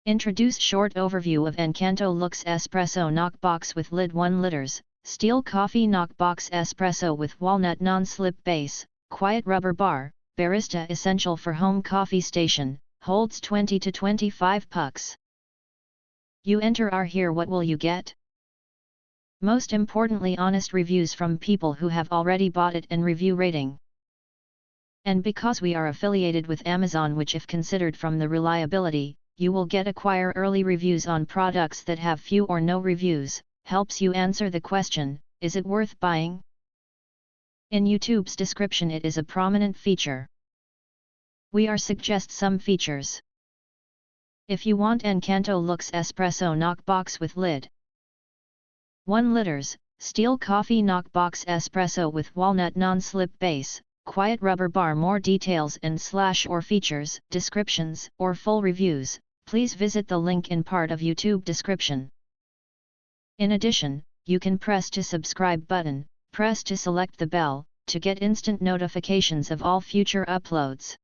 Introduce short overview of Encanto Luxe Espresso Knockbox with lid 1 liters, steel coffee knockbox espresso with walnut non-slip base, quiet rubber bar, Barista essential for home coffee station, holds 20 to 25 pucks. You enter are here, what will you get? Most importantly, honest reviews from people who have already bought it and review rating. And because we are affiliated with Amazon, which if considered from the reliability, you will get acquire early reviews on products that have few or no reviews, helps you answer the question, is it worth buying? In YouTube's description it is a prominent feature. We are suggest some features. If you want Encanto Luxe Espresso Knockbox with lid 1 liters, steel coffee knockbox espresso with walnut non-slip base, quiet rubber bar. More details and / or features, descriptions or full reviews, please visit the link in part of YouTube description. In addition, you can press to subscribe button, press to select the bell, to get instant notifications of all future uploads.